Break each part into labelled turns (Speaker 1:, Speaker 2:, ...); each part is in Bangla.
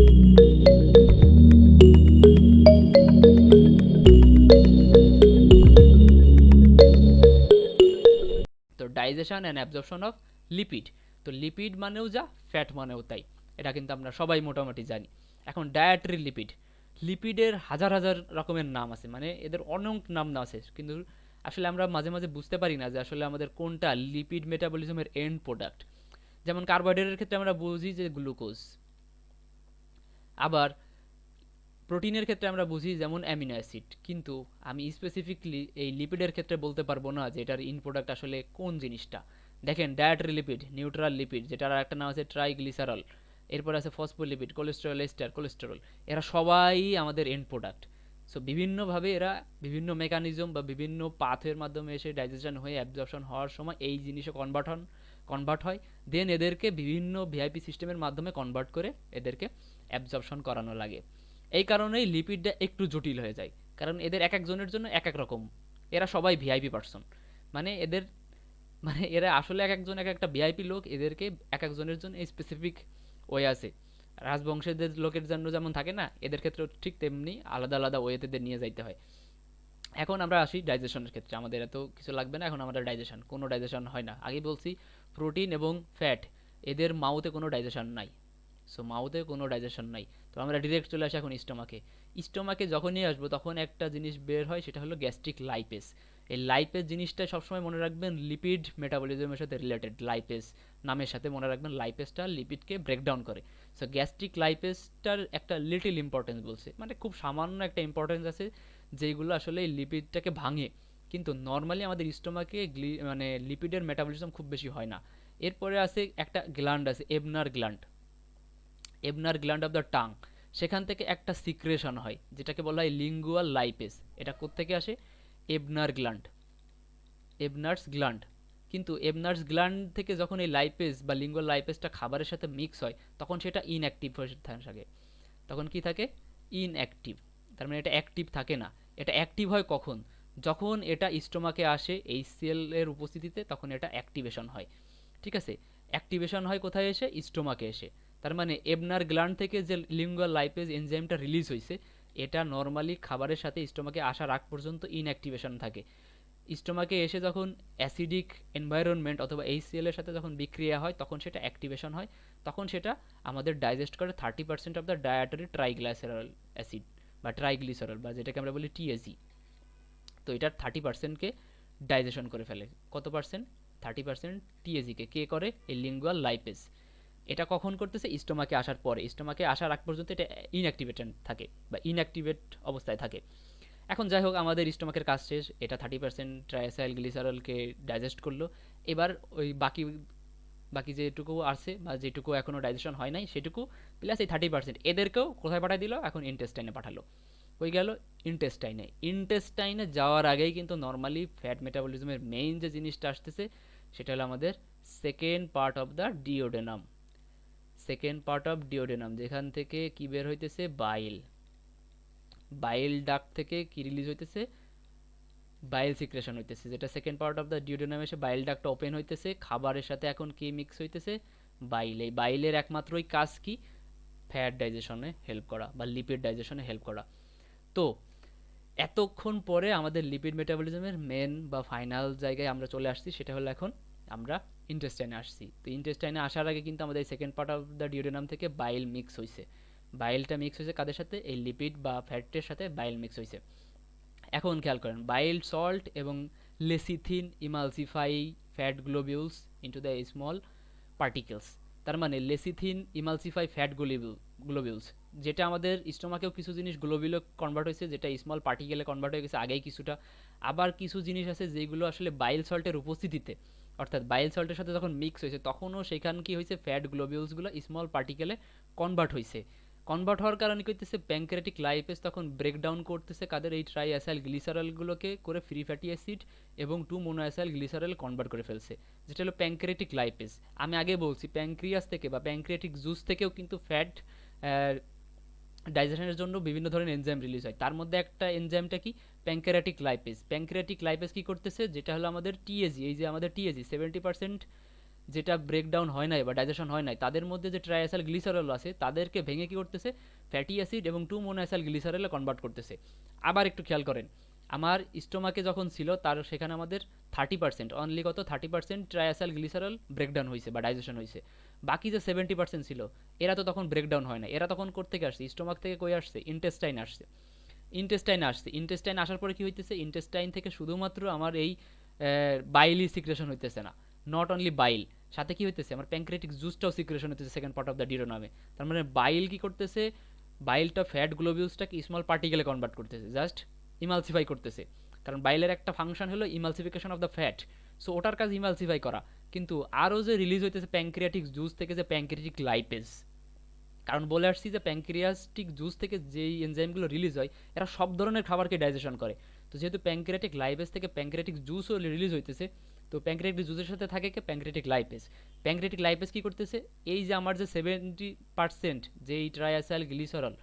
Speaker 1: তো digestion and absorption of lipid, তো লিপিড মানেও যা, ফ্যাট মানেও তাই, এটা কিন্তু আমরা সবাই মোটামুটি জানি। এখন ডায়েটারি লিপিড, লিপিডের হাজার হাজার রকমের নাম আছে, মানে এদের অনেক নাম না আছে, কিন্তু আসলে আমরা মাঝে মাঝে বুঝতে পারি না যে আসলে আমাদের কোনটা লিপিড মেটাবলিজমের এন্ড প্রোডাক্ট। যেমন কার্বোহাইড্রেটের ক্ষেত্রে আমরা বুঝি যে গ্লুকোজ, আবার প্রোটিনের ক্ষেত্রে আমরা বুঝি যেমন অ্যামিনো অ্যাসিড, কিন্তু আমি স্পেসিফিকলি এই লিপিডের ক্ষেত্রে বলতে পারবো না যে এটার ইন প্রোডাক্ট আসলে কোন জিনিসটা। দেখেন ডায়েটারি লিপিড, নিউট্রাল লিপিড, যেটার একটা নাম আছে ট্রাইগ্লিসারল, এরপর আছে ফসফোলিপিড, কোলেস্টেরল, এস্টার, কোলেস্টেরল, এরা সবাই আমাদের এন্ড প্রোডাক্ট। সো বিভিন্নভাবে এরা বিভিন্ন মেকানিজম বা বিভিন্ন পাথের মাধ্যমে এসে ডাইজেশন হয়ে অ্যাবজর্পশন হওয়ার সময় এই জিনিসে কনভার্ট হয়, দেন এদেরকে বিভিন্ন ভিআইপি সিস্টেমের মাধ্যমে কনভার্ট করে এদেরকে অ্যাবজর্পশন করানো লাগে। এই কারণেই লিপিডটা একটু জটিল হয়ে যায়, কারণ এদের এক একজনের জন্য এক এক রকম, এরা সবাই ভিআইপি পার্সন, মানে এদের মানে এরা আসলে এক একজন এক একটা ভিআইপি লোক, এদেরকে এক একজনের জন্য স্পেসিফিক ওয়ে আছে। রাজবংশের লোকের জন্য যেমন থাকে না, এদের ক্ষেত্রে ঠিক তেমনি আলাদা আলাদা ওয়েতে নিয়ে যাইতে হয়। এখন আমরা আসি ডাইজেশনের ক্ষেত্রে, আমাদের এত কিছু লাগবে না, এখন আমাদের ডাইজেশন, কোনো ডাইজেশন হয় না। আগে বলছি প্রোটিন এবং ফ্যাট, এদের মাউথে কোনো ডাইজেশন নাই, সো মাউথে কোনো ডাইজেশন নাই। তো আমরা ডিরেক্ট চলে আসি এখন স্টোমাকে। স্টোমাকে যখনই আসবো তখন একটা জিনিস বের হয়, সেটা হলো গ্যাস্ট্রিক লাইপেস। এই লাইপেস জিনিসটা সবসময় মনে রাখবেন লিপিড মেটাবলিজমের সাথে রিলেটেড, লাইপেস নামের সাথে মনে রাখবেন লাইপেসটা লিপিডকে ব্রেকডাউন করে। সো গ্যাস্ট্রিক লাইপেসটার একটা লিটিল ইম্পর্টেন্স বলছে, মানে খুব সামান্য একটা ইম্পর্টেন্স আছে, যেগুলো আসলে এই লিপিডটাকে ভাঙে, কিন্তু নর্মালি আমাদের স্টোমাকে মানে লিপিডের মেটাবলিজম খুব বেশি হয় না। এরপরে আছে একটা গ্ল্যান্ড আছে, Ebner gland, Ebner gland of the tongue, সেখান থেকে একটা সিক্রেশন হয় যেটাকে বলা হয় লিঙ্গুয়াল লাইপেস। এটা কোত্থেকে আসে? এবনার গ্ল্যান্ড, এবনার্স গ্ল্যান্ড। কিন্তু এবনার্স গ্ল্যান্ড থেকে যখন এই লাইপেস বা লিঙ্গুয়াল লাইপেসটা খাবারের সাথে মিক্স হয়, তখন সেটা ইনঅ্যাক্টিভ হয়ে থাকে। তখন কি থাকে? ইনঅ্যাক্টিভ। তার মানে এটা অ্যাক্টিভ থাকে না। এটা অ্যাক্টিভ হয় কখন? যখন এটা স্টোমাকে আসে এই সেলের উপস্থিতিতে, তখন এটা অ্যাক্টিভেশন হয়। ঠিক আছে, অ্যাক্টিভেশন হয় কোথায় এসে? স্টোমাকে এসে। তার মানে এবনার গ্ল্যান্ড থেকে যে লিঙ্গুয়াল লাইপেজ এনজাইমটা রিলিজ হয়েছে, এটা নর্মালি খাবারের সাথে স্টোমাকে আসার আগ পর্যন্ত ইনঅ্যাক্টিভেশন থাকে। স্টোমাকে এসে যখন অ্যাসিডিক এনভায়রনমেন্ট অথবা এইচসিএল এর সাথে যখন বিক্রিয়া হয়, তখন সেটা অ্যাক্টিভেশন হয়, তখন সেটা আমাদের ডাইজেস্ট করে 30% অফ দ্য ডায়েটারি ট্রাইগ্লাইসেরল অ্যাসিড বা ট্রাইগ্লিসারল, বা যেটাকে আমরা বলি টিএসি। তো এটার 30%কে ডাইজেশন করে ফেলে। কত পার্সেন্ট? 30% টিএজিকে কে করে? এই লিঙ্গুয়াল লাইপেজ। এটা কখন করতেছে? স্টোমাকে আসার পরে। স্টোমাকে আসার আগ পর্যন্ত এটা ইনঅ্যাক্টিভেটেড থাকে বা ইনঅ্যাক্টিভেট অবস্থায় থাকে। এখন যাই হোক, আমাদের স্টোমাকের কাজ শেষ, এটা 30% ট্রাইসাইল গ্লিসারলকে ডাইজেস্ট করলো। এবার ওই বাকি বাকি যেটুকু আছে বা যেটুকু এখনও ডাইজেশন হয় নাই সেটুকু প্লাস এই 30% এদেরকেও কোথায় পাঠিয়ে দিল? এখন ইন্টেস্টাইনে পাঠালো। ওই গেল ইন্টেস্টাইনে। ইন্টেস্টাইনে যাওয়ার আগেই কিন্তু নর্মালি ফ্যাট মেটাবলিজমের মেইন যে জিনিসটা আসতেছে, সেটা হলো আমাদের second part of the duodenum. Second part of duodenum, যেখান থেকে কি বের হইতেছে? বাইল। বাইল ডাক্ট থেকে কি রিলিজ হইতেছে? বাইল সিক্রেশন হইতেছে, যেটা second part of the duodenum এসে বাইল ডাক্ট ওপেন হইতেছে, খাবারের সাথে এখন কি মিক্স হইতেছে? বাইল। এই বাইলের একমাত্রই কাজ কি? ফ্যাট ডাইজেশনে হেল্প করা বা লিপিড ডাইজেশনে হেল্প করা। তো এতক্ষণ পরে আমাদের লিপিড মেটাবলিজমের মেন বা ফাইনাল জায়গায় আমরা চলে আসছি, সেটা হলো এখন আমরা ইন্টেস্টাইনে আসছি। তো ইন্টেস্টাইনে আসার আগে কিন্তু আমাদের second part of the duodenum থেকে বাইল মিক্স হয়েছে। বাইলটা মিক্স হয়েছে কাদের সাথে? এই লিপিড বা ফ্যাটের সাথে বাইল মিক্স হয়েছে। এখন খেয়াল করেন, বাইল সল্ট এবং lecithin emulsify fat globules into the small particles. তার মানে লেসিথিন ইমালসিফাই ফ্যাট গ্লোবিউলস, যেটা আমাদের স্টোমাকেও কিছু জিনিস গ্লোবিউলে কনভার্ট হয়েছে, যেটা স্মল পার্টিকেলে কনভার্ট হয়ে গেছে আগেই কিছুটা। আবার কিছু জিনিস আছে যেগুলো আসলে বাইল সল্টের উপস্থিতিতে, অর্থাৎ বাইল সল্টের সাথে যখন মিক্স হয়েছে, তখনও সেখান কি হয়েছে? ফ্যাট গ্লোবিউলসগুলো স্মল পার্টিকেলে কনভার্ট হয়েছে। কনভার্ট হওয়ার কারণে কইতেছে প্যানক্রিয়াটিক লাইপেজ তখন ব্রেকডাউন করতেছে কাদের? এই ট্রাই অ্যাসাইল গ্লিসারলগুলোকে করে ফ্রি ফ্যাটি অ্যাসিড এবং 2 মোনোঅ্যাসাইল গ্লিসারল কনভার্ট করে ফেলছে, যেটা হলো প্যানক্রিয়াটিক লাইপেজ। আমি আগে বলছি প্যানক্রিয়াস থেকে বা প্যানক্রিয়াটিক জুস থেকেও কিন্তু ফ্যাট ডাইজেশনের জন্য বিভিন্ন ধরনের এনজাইম রিলিজ হয়। তার মধ্যে একটা এনজাইমটা কি? Pancreatic lipase. প্যানক্রিয়াটিক লাইপেজ কি করতেছে? যেটা হলো আমাদের টিএজি, এই যে আমাদের টিএজি 70% যেটা ব্রেকডাউন হয় নাই বা ডাইজেশন হয় নাই তাদের মধ্যে যে ট্রাইঅ্যাসাইল গ্লিসারল আছে তাদেরকে ভেঙে কি করতেছে ফ্যাটি অ্যাসিড এবং 2 মোনোঅ্যাসাইল গ্লিসারলে কনভার্ট করতেছে। আবার একটু খেয়াল করেন, আমার স্টোমাকে যখন ছিল তার সেখানে আমাদের 30% অনলি কত 30% ট্রাইঅ্যাসাইল গ্লিসারল ব্রেকডাউন হয়েছে বা ডাইজেশন হয়েছে। বাকি যে 70% ছিল এরা তো তখন ব্রেকডাউন হয় না, এরা তখন কোত্থেকে আসছে, স্টোমাক থেকে কই আসছে, ইন্টেস্টাইন আসছে। ইন্টেস্টাইন আসার পরে কি হইতেছে, ইন্টেস্টাইন থেকে শুধুমাত্র আমার এই বাইলই সিক্রেশন হইতেছে না, নট অনলি বাইল, সাথে কি হইতেছে আমার প্যানক্রিয়াটিক জুসটাও সিক্রেশন হইতেছে সেকেন্ড পার্ট অফ দ্য ডিউরোনামে। তার মানে বাইল কি করতেছে, বাইলটা ফ্যাট গ্লোবিউলসটাকে স্মল পার্টিকেলে কনভার্ট করতেছে, জাস্ট ইমালসিফাই করতেছে। কারণ বাইলের একটা ফাংশন হলো emulsification of the fat, so ওটার কাজ ইমালসিফাই করা। কিন্তু আরও যে রিলিজ হইতেছে প্যানক্রিয়াটিক জুস থেকে যে প্যানক্রিয়াটিক লাইপেজ, কারণ বলে আসছি যে প্যানক্রিয়াস্টিক জুস থেকে যেই এনজাইমগুলো রিলিজ হয় এরা সব ধরনের খাবারকে ডাইজেশন করে। তো যেহেতু প্যানক্রিয়াটিক লাইপেজ থেকে প্যানক্রিয়াটিক জুসও রিলিজ হইতেছে, তো প্যানক্রিয়াটিক জুসের সাথে থাকে কি প্যানক্রিয়াটিক লাইপেজ। প্যানক্রিয়াটিক লাইপেজ কী করতেছে, এই যে আমার যে 70% যেই ট্রাইঅ্যাসাইল গ্লিসারল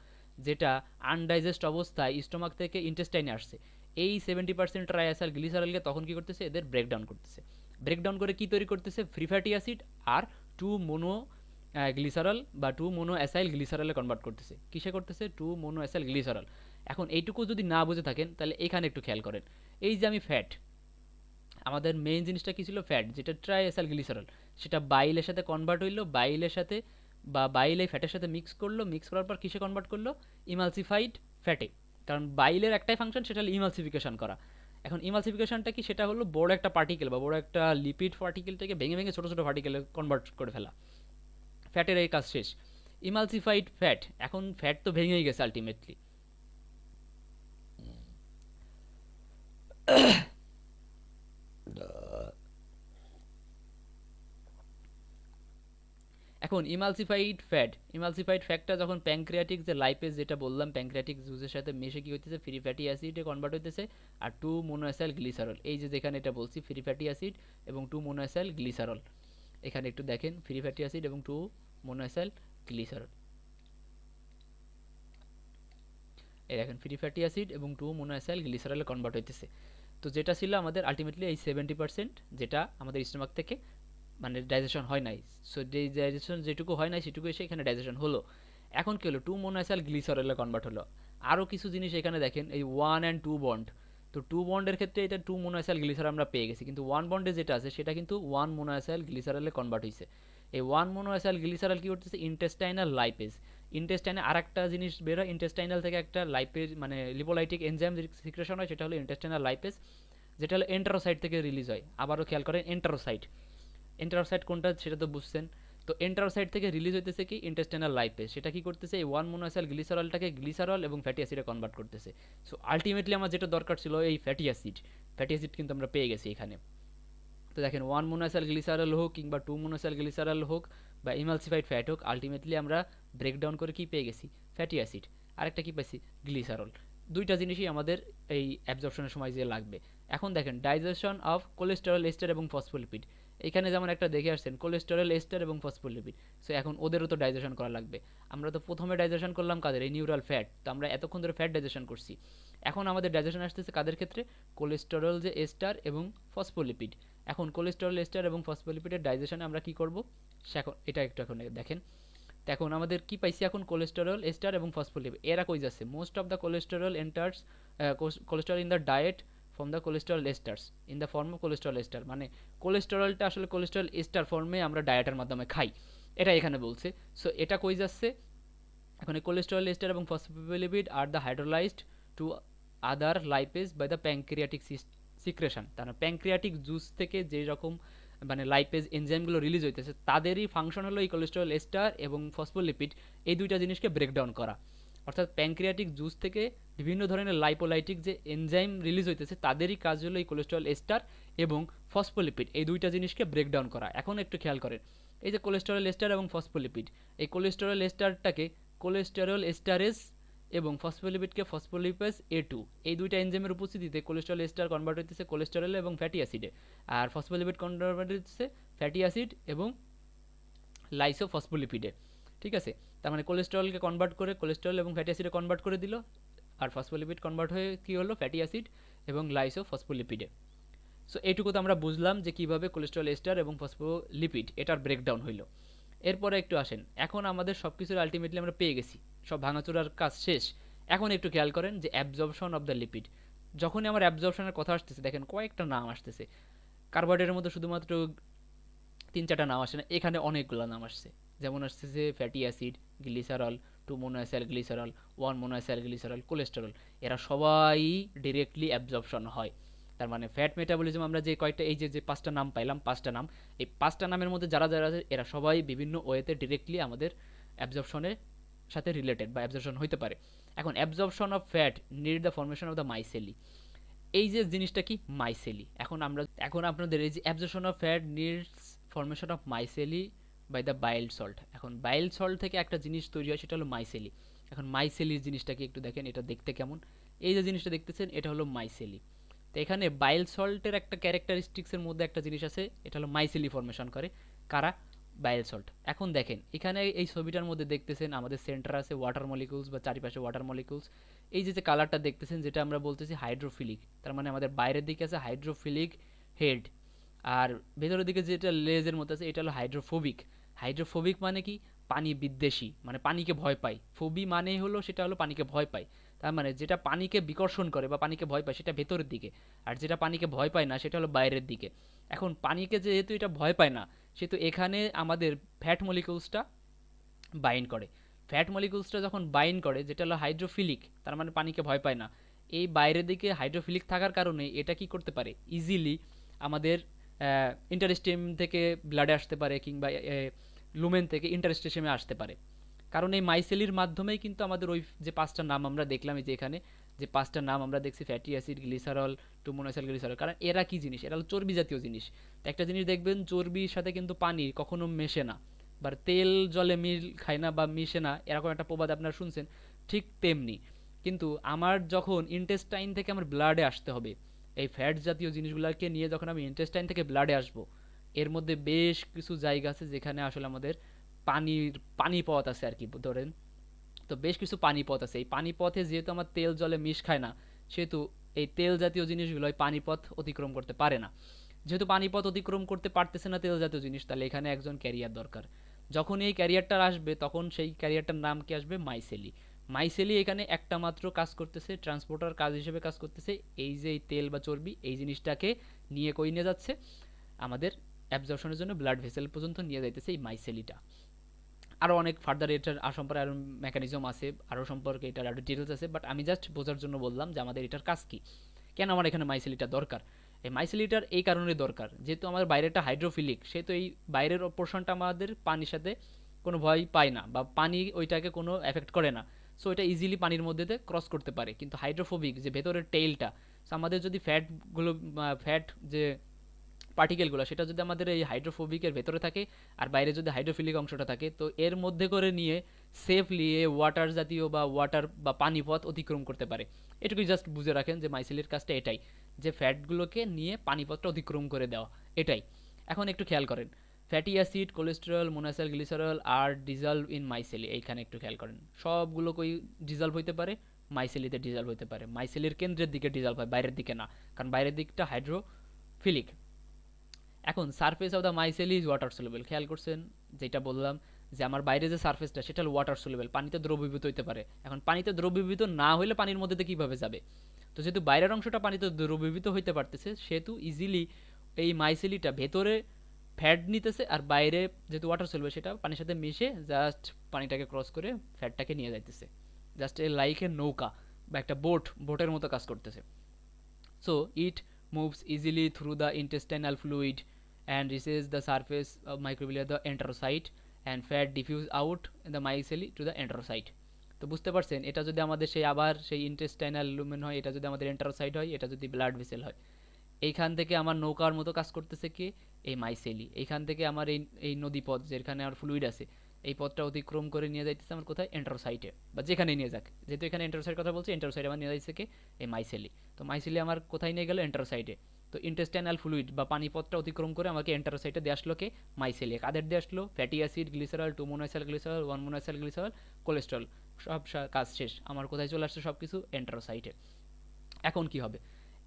Speaker 1: যেটা আনডাইজেস্ট অবস্থায় স্টোমাক থেকে ইন্টেস্টাইনে আসছে, এই 70% ট্রাইঅ্যাসাইল গ্লিসারলকে তখন কী করতেছে, এদের ব্রেকডাউন করতেছে। ব্রেকডাউন করে কি তৈরি করতেছে, ফ্রি ফ্যাটি অ্যাসিড আর 2 মোনো গ্লিসারল বা 2 মোনো অ্যাসাইল গ্লিসারলে কনভার্ট করতেছে। কিসে করতেছে, 2 মোনো অ্যাসাইল গ্লিসারল। এখন এইটুকু যদি না বুঝে থাকেন তাহলে এখানে একটু খেয়াল করেন, এই যে আমি ফ্যাট, আমাদের মেইন জিনিসটা কী ছিল, ফ্যাট যেটা ট্রাইঅ্যাসাইল গ্লিসারল, সেটা বাইলের সাথে কনভার্ট হইলো, বাইলের সাথে বা বাইল এই ফ্যাটের সাথে মিক্স করলো, মিক্স করার পর কিসে কনভার্ট করলো, ইমালসিফাইড ফ্যাটে। কারণ বাইলের একটাই ফাংশন, সেটা হলো ইমালসিফিকেশন করা। এখন ইমালসিফিকেশনটা কি, সেটা হলো বড় একটা পার্টিকেল বা বড় একটা লিপিড পার্টিকেলটাকে ভেঙে ভেঙে ছোটো ছোটো পার্টিকেলে কনভার্ট করে ফেলা। ফ্যাটের এই কাজ শেষ, ইমালসিফাইড ফ্যাট। এখন ফ্যাট তো ভেঙেই গেছে আলটিমেটলি। এখন ইমালসিফাইড ফ্যাটটা যখন প্যানক্রিয়াটিক যে লাইপেজ যেটা বললাম প্যানক্রিয়াটিক জুসের সাথে মিশে কি হইতেছে, ফ্রি ফ্যাটি অ্যাসিডে কনভার্ট হইতেছে আর 2 মোনোঅ্যাসাইল গ্লিসারল। এই যে যেখানে এটা বলছি ফ্রি ফ্যাটি অ্যাসিড এবং 2 মোনোঅ্যাসাইল গ্লিসারল, এখানে একটু দেখেন ফ্রি ফ্যাটি অ্যাসিড এবং 2 মোনোঅ্যাসাইল গ্লিসারল, এই দেখেন ফ্রি ফ্যাটি অ্যাসিড এবং 2 মোনোঅ্যাসাইল গ্লিসারলে কনভার্ট হইতেছে। তো যেটা ছিল আমাদের আলটিমেটলি এই 70% যেটা আমাদের স্টোমাক থেকে মানে ডাইজেশন হয় নাই, সো ডাইজেশন যেটুকু হয় নাই সেটুকু এসে এখানে ডাইজেশন হলো। এখন কী হলো, 2 মোনোঅ্যাসাইল গ্লিসারলে কনভার্ট হলো। আরও কিছু জিনিস এখানে দেখেন, এই 1 অ্যান্ড 2 বন্ড, তো 2 বন্ডের ক্ষেত্রে এটা 2 মোনোঅ্যাসাইল গ্লিসার আমরা পেয়ে গেছি, কিন্তু 1 বন্ডে যেটা আছে সেটা কিন্তু 1 মোনোঅ্যাসাইল গ্লিসারলে কনভার্ট হয়েছে। এই 1 মোনোঅ্যাসাইল গ্লিসারল কী করতেছে, ইন্টেস্টাইনাল লাইপেজ, ইন্টেস্টাইনে আর একটা জিনিস বের হয়, ইন্টেস্টাইনাল থেকে একটা লাইপেজ মানে লিপোলাইটিক এনজাইম সিক্রেশন হয়, সেটা হলো ইন্টেস্টাইনাল লাইপেজ, যেটা হলো এন্টারোসাইট থেকে রিলিজ হয়। আবারও খেয়াল করেন এন্টারোসাইট কোনটা সেটা তো বুঝছেন। তো এন্টারোসাইট থেকে রিলিজ হইতেছে কি ইন্টেস্টাইনাল লাইপেজ, সেটা কি করতেছে এই 1 মোনোঅ্যাসাইল গ্লিসারলটাকে গ্লিসারল এবং ফ্যাটি অ্যাসিডে কনভার্ট করতেছে। সো আলটিমেটলি আমার যেটা দরকার ছিল এই ফ্যাটি অ্যাসিড কিন্তু আমরা পেয়ে গেছি এখানে। তো দেখেন 1 মোনোঅ্যাসাইল গ্লিসারল হোক কিংবা 2 মোনোঅ্যাসাইল গ্লিসারল হোক বা ইমালসিফাইড ফ্যাট হোক, আলটিমেটলি আমরা ব্রেকডাউন করে কি পেয়ে গেছি, ফ্যাটি অ্যাসিড, আরেকটা কি পাইছি, গ্লিসারল। দুইটা জিনিসই আমাদের এই অ্যাবজর্পশনের সময় যে লাগবে। এখন দেখেন ডাইজেশন অফ কোলেস্টেরল এস্টার এবং ফসফোলিপিড, এখানে যেমন একটা দেখে আসছেন কোলেস্টেরল এস্টার এবং ফসফোলিপিড, সো এখন ওদেরও তো ডাইজেশন করা লাগবে। আমরা তো প্রথমে ডাইজেশন করলাম কাদের, এই নিউরাল ফ্যাট, তো আমরা এতক্ষণ ধরে ফ্যাট ডাইজেশন করছি। এখন আমাদের ডাইজেশন আসতেছে কাদের ক্ষেত্রে, কোলেস্টেরল যে এস্টার এবং ফসফোলিপিড। এখন কোলেস্টেরল এস্টার এবং ফসফোলিপিডের ডাইজেশনে আমরা কি করব, এখন এটা একটু এখন দেখেন। তো এখন আমাদের কি পাইছি, এখন কোলেস্টেরল এস্টার এবং ফসফোলিপিড এরা কই যাচ্ছে, most of the cholesterol enters cholesterol in the diet from the cholesterol esters in the form of cholesterol ester, মানে কোলেস্টেরলটা আসলে কোলেস্টেরল এস্টার ফর্মে আমরা ডায়েটের মাধ্যমে খাই, এটা এখানে বলছে। সো এটা কই যাচ্ছে, এখন কোলেস্টেরল এস্টার এবং phospholipid are the hydrolyzed to other lipase by the pancreatic secretion. তার প্যানক্রিয়াটিক জুস থেকে যেই রকম মানে লাইপেজ এনজাইমগুলো রিলিজ হইতেছে তাদেরই ফাংশন হলো এই কোলেস্টেরল এস্টার এবং ফসফোলিপিড এই দুইটা জিনিসকে ব্রেকডাউন করা। অর্থাৎ প্যানক্রিয়াটিক জুস থেকে বিভিন্ন ধরনের লাইপোলাইটিক যে এনজাইম রিলিজ হইতেছে তাদেরই কাজ হলো এই কোলেস্টেরল এস্টার এবং ফসফোলিপিড এই দুইটা জিনিসকে ব্রেকডাউন করা। এখন একটু খেয়াল করেন, এই যে কোলেস্টেরল এস্টার এবং ফসফোলিপিড, এই কোলেস্টেরল এস্টারটাকে কোলেস্টেরল এস্টারেজ এবং ফসফোলিপিডকে ফসফোলিপেজ A2, এই দুইটা এনজাইমের উপস্থিতিতে কোলেস্টেরল এস্টার কনভার্ট হইতেছে কোলেস্টেরল এবং ফ্যাটি অ্যাসিডে, আর ফসফোলিপিড কনভার্ট হইতেছে ফ্যাটি অ্যাসিড এবং লাইসোফসফোলিপিডে। ঠিক আছে, তার মানে কোলেস্টেরলকে কনভার্ট করে কোলেস্টেরল এবং ফ্যাটি অ্যাসিডে কনভার্ট করে দিল, আর ফসফোলিপিড কনভার্ট হয়ে কী হলো, ফ্যাটি অ্যাসিড এবং লাইসোফসফোলিপিডে। সো এইটুকু তো আমরা বুঝলাম যে কীভাবে কোলেস্টেরল এস্টার এবং ফসফোলিপিড এটার ব্রেকডাউন হইলো। এরপরে একটু আসেন, এখন আমাদের সব কিছুর আলটিমেটলি আমরা পেয়ে গেছি, সব ভাঙাচোরার কাজ শেষ। এখন একটু খেয়াল করেন যে অ্যাবজর্পশন অফ দ্য লিপিড। যখনই আমার অ্যাবজর্পশনের কথা আসতেছে দেখেন কয়েকটা নাম আসতেছে। কার্বোহাইড্রেটের মধ্যে শুধুমাত্র 3-4টা নাম আসে না, এখানে অনেকগুলো নাম আসছে। যেমন আসতেছে fatty acid, glycerol, 2 monoacyl glycerol, 1 monoacyl glycerol, cholesterol. এরা সবাই ডিরেক্টলি অ্যাবজর্পশন হয়। তার মানে ফ্যাট মেটাবলিজম আমরা যে কয়েকটা এই যে 5টা নাম পাইলাম, 5টা নাম, এই 5টা নামের মধ্যে যারা যারা আছে এরা সবাই বিভিন্ন ওয়েতে ডিরেক্টলি আমাদের অ্যাবজর্পশনের সাথে রিলেটেড বা অ্যাবজর্পশন হইতে পারে। এখন absorption of fat need the formation of the micelle. এই যে জিনিসটা কি মাইসেলি, এখন আপনাদের এই যে absorption of fat needs formation of micelle by the bile salt. এখন বাইল্ড সল্ট থেকে একটা জিনিস তৈরি হয় সেটা হলো মাইসেলি। এখন মাইসেলির জিনিসটা কি একটু দেখেন, এটা দেখতে কেমন। এই যে জিনিসটা দেখতেছেন এটা হলো মাইসেলি। তো এখানে বাইল সল্টের একটা ক্যারেক্টারিস্টিক্সের মধ্যে একটা জিনিস আছে, এটা হলো মাইসেলি ফর্মেশন করে। কারা? Bile salt. এখন দেখেন এখানে এই ছবিটার মধ্যে দেখতেছেন আমাদের সেন্টার আছে ওয়াটার মলিকুলস বা চারিপাশে ওয়াটার মলিকুলস। এই যে কালারটা দেখতেছেন যেটা আমরা বলতেছি হাইড্রোফিলিক, তার মানে আমাদের বাইরের দিকে আছে হাইড্রোফিলিক হেড, আর ভেতরের দিকে যেটা লেজের মতো আছে এটা হলো হাইড্রোফোবিক। হাইড্রোফোবিক মানে কি? পানি বিদ্বেষী, মানে পানিকে ভয় পায়। ফোবি মানে হলো সেটা হলো পানিকে ভয় পায়। তার মানে যেটা পানিকে বিকর্ষণ করে বা পানিকে ভয় পায় সেটা ভেতরের দিকে, আর যেটা পানিকে ভয় পায় না সেটা হলো বাইরের দিকে। এখন পানিকে যেহেতু এটা ভয় পায় না, সেহেতু এখানে আমাদের ফ্যাট মলিকুলসটা বাইন্ড করে। ফ্যাট মলিকুলসটা যখন বাইন্ড করে যেটা হলো হাইড্রোফিলিক, তার মানে পানিকে ভয় পায় না, এই বাইরের দিকে হাইড্রোফিলিক থাকার কারণে এটা কি করতে পারে, ইজিলি আমাদের ইন্টারস্টিম থেকে ব্লাডে আসতে পারে কিংবা লুমেন থেকে ইন্টারস্টেশনে আসতে পারে। কারণ এই মাইসেলির মাধ্যমেই কিন্তু আমাদের ওই যে 5টা নাম আমরা দেখলাম, এই যে এখানে যে 5টা নাম আমরা দেখছি fatty acid, glycerol, 2 monoacyl glycerol, কারণ এরা কি জিনিস, এরা হলো চর্বি জাতীয় জিনিস। তো একটা জিনিস দেখবেন চর্বির সাথে কিন্তু পানি কখনো মেশে না, বা তেল জলে মিল খায় না বা মিশে না, এরকম একটা প্রবাদ আপনারা শুনছেন। ঠিক তেমনি কিন্তু আমার যখন ইন্টেস্টাইন থেকে আমার ব্লাডে আসতে হবে, এই ফ্যাট জাতীয় জিনিসগুলোকে নিয়ে যখন আমি ইন্টেস্টাইন থেকে ব্লাডে আসবো, এর মধ্যে বেশ কিছু জায়গা আছে যেখানে আসলে আমাদের পানি পথ আছে আর কি ধরেন। তো বেশ কিছু পানিপথ আছে, এই পানিপথে যেহেতু আমার তেল জলে মিশ খায় না, সেহেতু এই তেল জাতীয় জিনিসগুলো পানিপথ অতিক্রম করতে পারে না। যেহেতু পানিপথ অতিক্রম করতে পারতেছে না তেল জাতীয় জিনিস, তাহলে এখানে একজন ক্যারিয়ার দরকার। যখন এই ক্যারিয়ারটা আসবে তখন সেই ক্যারিয়ারটার নাম কি আসবে, মাইসেলি। মাইসেলি এখানে একটা মাত্র কাজ করতেছে, ট্রান্সপোর্টার কাজ হিসেবে কাজ করতেছে। এই যে এই তেল বা চর্বি এই জিনিসটাকে নিয়ে কই নিয়ে যাচ্ছে, আমাদের অ্যাবজর্পশনের জন্য ব্লাড ভেসেল পর্যন্ত নিয়ে যাইতেছে এই মাইসেলিটা। আরও অনেক ফার্দার এটার সম্পর্কে আরও মেকানিজম আছে, আরও সম্পর্কে এটার আরও ডিটেলস আছে, বাট আমি জাস্ট বোঝার জন্য বললাম যে আমাদের এটার কাজ কী, কেন আমার এখানে মাইসেলিটা দরকার। এই মাইসেলিটার এই কারণে দরকার, যেহেতু আমার বাইরেটা হাইড্রোফিলিক, সেহেতু এই বাইরের পোর্শনটা আমাদের পানির সাথে কোনো ভয় পায় না বা পানি ওইটাকে কোনো এফেক্ট করে না। সো এটা ইজিলি পানির মধ্যে দিয়ে ক্রস করতে পারে। কিন্তু হাইড্রোফোবিক যে ভেতরের টেইলটা, সো আমাদের যদি ফ্যাটগুলো ফ্যাট যে পার্টিকেলগুলো সেটা যদি আমাদের এই হাইড্রোফোবিকের ভেতরে থাকে আর বাইরে যদি হাইড্রোফিলিক অংশটা থাকে, তো এর মধ্যে করে নিয়ে সেফলি ওয়াটার জাতীয় বা ওয়াটার বা পানি পথ অতিক্রম করতে পারে। এটুকুই জাস্ট বুঝে রাখেন যে মাইসেলির কাজটা এটাই, যে ফ্যাটগুলোকে নিয়ে পানিপথটা অতিক্রম করে দেওয়া, এটাই। এখন একটু খেয়াল করেন, fatty acid, cholesterol, monoacyl glycerol are dissolve in micelle, এইখানে একটু খেয়াল করেন সবগুলো কই ডিজলভ হইতে পারে, মাইসেলিতে ডিজলভ হইতে পারে। মাইসেলির কেন্দ্রের দিকে ডিজলভ হয়, বাইরের দিকে না, কারণ বাইরের দিকটা হাইড্রোফিলিক। এখন surface of the micellar is water soluble, খেয়াল করছেন যেটা বললাম যে আমার বাইরে যে সারফেসটা সেটা হলো ওয়াটার সলুবেল, পানিতে দ্রবীভূত হইতে পারে। এখন পানিতে দ্রবীভূত না হলে পানির মধ্যে দিয়ে কীভাবে যাবে, তো যেহেতু বাইরের অংশটা পানিতে দ্রবীভূত হইতে পারতেছে, সেহেতু ইজিলি এই মাইসেলিটা ভেতরে ফ্যাট নিতেছে, আর বাইরে যেহেতু ওয়াটার সলুবেল সেটা পানির সাথে মিশে জাস্ট পানিটাকে ক্রস করে ফ্যাটটাকে নিয়ে যাইতেছে, জাস্ট এ লাইক এ নৌকা বা একটা বোটের মতো কাজ করতেছে। So it moves easily through the intestinal fluid and reaches the surface of microvilli, the enterocyte, and fat diffuse out in the micelle to the enterocyte. তো বুঝতে পারছেন, এটা যদি আমাদের সেই আবার সেই ইন্টেস্টাইনাল লুমেন হয়, এটা যদি আমাদের এন্টারোসাইট হয়, এটা যদি ব্লাড ভেসেল হয়, এইখান থেকে আমার নৌকার মতো কাজ করতেছে কি, এই মাইসেলি। এইখান থেকে আমার এই নদী পথ যেখানে আমার ফ্লুইড আছে, এই পথটা অতিক্রম করে নিয়ে যাইতেছে আমার কোথায়, এন্টারোসাইটে, বা যেখানে নিয়ে যাক, যেহেতু এখানে এন্টারোসাইট কথা বলছি, এন্টারোসাইট আমার নিয়ে যাইছে কি, এই মাইসেলি। তো মাইসেলি আমার কোথায় নিয়ে গেল, এন্টারোসাইটে। তো ইন্টেস্টাইনাল ফ্লুইড বা পানি পথটা অতিক্রম করে আমাকে এন্টারোসাইটে দিয়ে আসলো কে, মাইসেলি। কাদের দিয়ে আসলো, fatty acid, glycerol, 2 monoacyl glycerol, 1 monoacyl glycerol, cholesterol, সব কাজ শেষ, আমার কোথায় চলে আসছে সব কিছু, এন্টারোসাইটে। এখন কি হবে,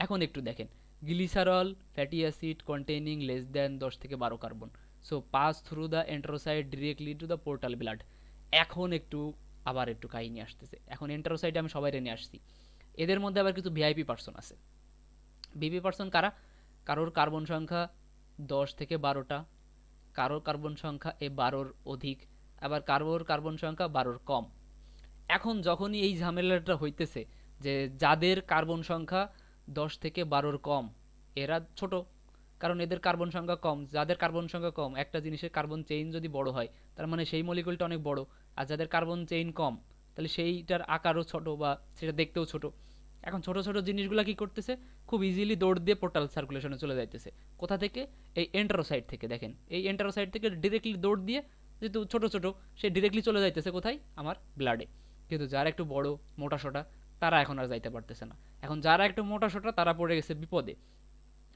Speaker 1: এখন একটু দেখেন glycerol fatty acid containing less than 10 থেকে 12 carbon, so pass through the enterocyte directly to the portal blood. এখন আবার একটু কাহিনী আসতেছে। এখন এন্টারোসাইটে আমি সবাই নিয়ে আসছি, এদের মধ্যে আবার কিছু ভিআইপি পার্সন আছে। ভিপি পার্সন কারা? কারোর কার্বন সংখ্যা 10 থেকে 12টা, কারোর কার্বন সংখ্যা 12-র অধিক, আবার কারোর কার্বন সংখ্যা 12-র কম। এখন যখনই এই ঝামেলাটা হইতেছে যে যাদের কার্বন সংখ্যা 10 থেকে 12-র কম এরা ছোট, কারণ এদের কার্বন সংখ্যা কম। যাদের কার্বন সংখ্যা কম, একটা জিনিসের কার্বন চেইন যদি বড় হয় তার মানে সেই মলিকুলটা অনেক বড়, আর যাদের কার্বন চেইন কম তাহলে সেইটার আকারও ছোট বা সেটা দেখতেও ছোট। এখন ছোট ছোট জিনিসগুলো কি করতেছে, খুব ইজিলি দৌড় দিয়ে পোর্টাল সার্কুলেশনে চলে যাইতেছে। কোথা থেকে? এই এন্টারোসাইট থেকে। দেখেন এই এন্টারোসাইট থেকে ডিরেক্টলি দৌড় দিয়ে, যেহেতু ছোট ছোট, সে ডিরেক্টলি চলে যাইতেছে কোথায়? আমার ব্লাডে। কিন্তু যারা একটু বড় মোটা সোটা তারা এখন আর যাইতে পারতেছে না। এখন যারা একটু মোটা সোটা তারা পড়ে গেছে বিপদে।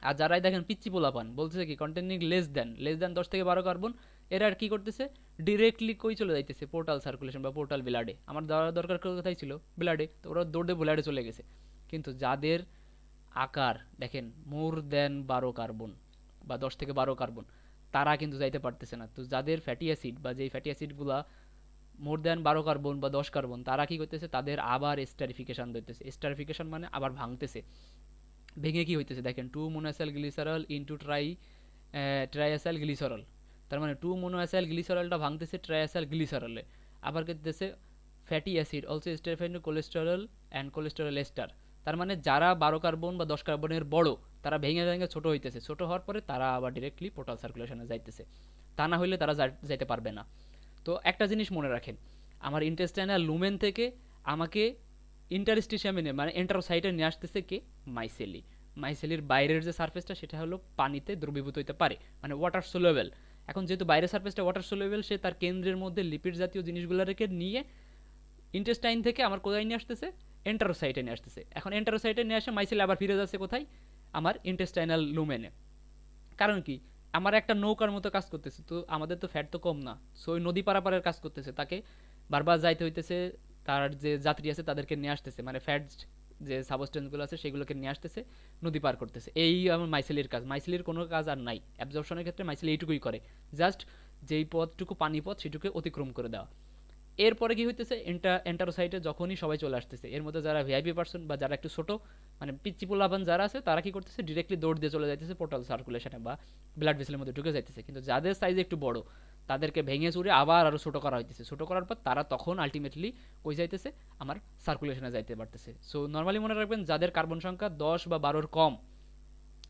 Speaker 1: আর যারাই দেখেন পিচ্চি পোলাপান বলতেছে কি কন্টেনিং লেস দ্যান 10 থেকে 12 কার্বন, এরা আর কি করতেছে, ডিরেক্টলি কই চলে যাইতেছে? পোর্টাল সার্কুলেশন বা পোর্টাল ব্লাডে। আমার যাওয়ার দরকার কোথায় ছিল? ব্লাডে। তো ওরা দৌড়ে ব্লাডে চলে গেছে। কিন্তু যাদের আকার দেখেন মোর দেন 12 কার্বন বা 10 থেকে 12 কার্বন, তারা কিন্তু যাইতে পারতেছে না। তো যাদের ফ্যাটি অ্যাসিড বা যেই ফ্যাটি অ্যাসিডগুলা মোর দেন 12 কার্বন বা 10 কার্বন, তারা কি করতেছে, তাদের আবার স্টারিফিকেশন দিতেছে। স্টারিফিকেশন মানে আবার ভাঙতেছে। ভেঙে কি হইতেছে দেখেন, 2 মোনোঅ্যাসাইল গ্লিসারল ইনটু ট্রাইঅ্যাসাইল গ্লিসারল। তার মানে 2 মোনোঅ্যাসাইল গ্লিসারলটা ভাঙতেছে ট্রাইঅ্যাসাইল গ্লিসারলে। আবার করতেছে fatty acid also esterified into cholesterol and cholesterol ester. তার মানে যারা 12 কার্বন বা 10 কার্বনের বড় তারা ভেঙে ভেঙে ছোট হইতেছে, ছোট হওয়ার পরে তারা আবার ডিরেক্টলি পোর্টাল সার্কুলেশনে যাইতেছে। তা না হইলে তারা যাইতে পারবে না। তো একটা জিনিস মনে রাখেন, আমার ইন্টেস্টাইনাল লুমেন থেকে আমাকে ইন্টারস্টিশিয়ামে মানে এন্টারোসাইটে নিয়ে আসতেছে কে? মাইসেলি। মাইসেলির বাইরের যে সারফেসটা সেটা হলো পানিতে দ্রবীভূত হইতে পারে, মানে ওয়াটার সোলুবেল। এখন যেহেতু বাইরের সারফেসটা ওয়াটার সোলুবেল, সে তার কেন্দ্রের মধ্যে লিপিড জাতীয় জিনিসগুলো রেখে নিয়ে ইন্টেস্টাইন থেকে আমার কোথায় নিয়ে আসতেছে? এন্টারোসাইটে নিয়ে আসতেছে। এখন এন্টারোসাইটে নিয়ে আসে মাইসেলি আবার ফিরে যাচ্ছে কোথায়? আমার ইন্টেস্টাইনাল লুমেনে। কারণ কি? আমার একটা নৌকার মতো কাজ করতেছে, তো আমাদের তো ফ্যাট তো কম না, সো ওই নদী পারাপারের কাজ করতেছে, তাকে বারবার যাইতে হইতেছে, তার যে যাত্রী আছে তাদেরকে নিয়ে আসতেছে, মানে ফ্যাট যে সাবস্টেন্সগুলো আছে সেগুলোকে নিয়ে আসতেছে, নদী পার করতেছে। এই আমার মাইসেলির কাজ। মাইসেলির কোনো কাজ আর নাই অ্যাবজর্পশনের ক্ষেত্রে। মাইসেলি এইটুকুই করে, জাস্ট যেই পথটুকু পানি পথ সেটুকু অতিক্রম করে দেওয়া। এরপরে কি হইতেছে, এন্টারোসাইটে যখনই সবাই চলে আসতেছে, এর মধ্যে যারা ভিআইপি পার্সন বা যারা একটু ছোট মানে পিচ্চি পোলাপান যারা আছে, তারা কি করতেছে, ডিরেক্টলি দৌড় দিয়ে চলে যাইতেছে পোর্টাল সার্কুলেশনে বা ব্লাড ভেসেলের মধ্যে ঢুকে যাইতেছে। কিন্তু যাদের সাইজ একটু বড় তাদেরকে ভেঙে চুরে আবার আরও ছোটো করা হইতেছে। ছোটো করার পর তারা তখন আলটিমেটলি কই যাইতেছে? আমার সার্কুলেশনে যাইতে পারতেছে। সো নর্মালি মনে রাখবেন, যাদের কার্বন সংখ্যা 10 বা 12-র কম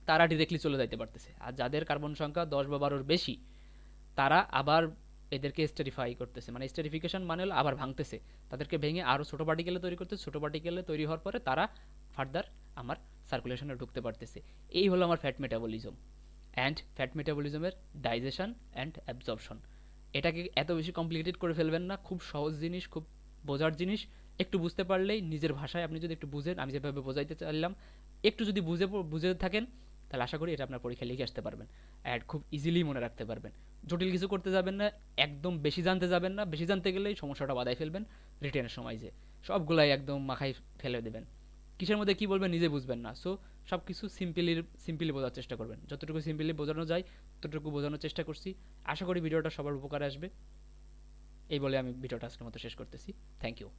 Speaker 1: তারা ডিরেক্টলি চলে যাইতে পারতেছে, আর যাদের কার্বন সংখ্যা 10 বা 12-র বেশি তারা আবার এদেরকে স্টেরিফাই করতেছে, মানে স্টেরিফিকেশন মানে হলো আবার ভাঙতেছে। তাদেরকে ভেঙে আরও ছোটো পার্টিকেলে তৈরি করতেছে। ছোটো পার্টিকেলে তৈরি হওয়ার পরে তারা ফার্দার আমার সার্কুলেশনে ঢুকতে পারতেছে। এই হলো আমার ফ্যাট মেটাবলিজম অ্যান্ড ফ্যাট মেটাবলিজমের ডাইজেশন অ্যান্ড অ্যাবজর্পশন। এটাকে এত বেশি কমপ্লিকেটেড করে ফেলবেন না, খুব সহজ জিনিস, খুব বোঝার জিনিস। একটু বুঝতে পারলেই, নিজের ভাষায় আপনি যদি একটু বুঝেন, আমি যেভাবে বোঝাইতে চাইলাম, একটু যদি বুঝে থাকেন, তাহলে আশা করি এটা আপনার পরীক্ষায় লিখে আসতে পারবেন অ্যাড খুব ইজিলি মনে রাখতে পারবেন। জটিল কিছু করতে যাবেন না, একদম বেশি জানতে যাবেন না। বেশি জানতে গেলেই সমস্যাটা বাধাই ফেলবেন রিটেনের সময়, যে সবগুলাই একদম মাথায় ফেলে দেবেন, কিসের মধ্যে কী বলবেন নিজে বুঝবেন না। সো সব কিছু সিম্পলি বোঝার চেষ্টা করবেন। যতটুকু সিম্পলি বোঝানো যায় ততটুকু বোঝানোর চেষ্টা করছি। আশা করি ভিডিওটা সবার উপকারে আসবে। এই বলে আমি ভিডিওটা আজকের মতো শেষ করতেছি। Thank you.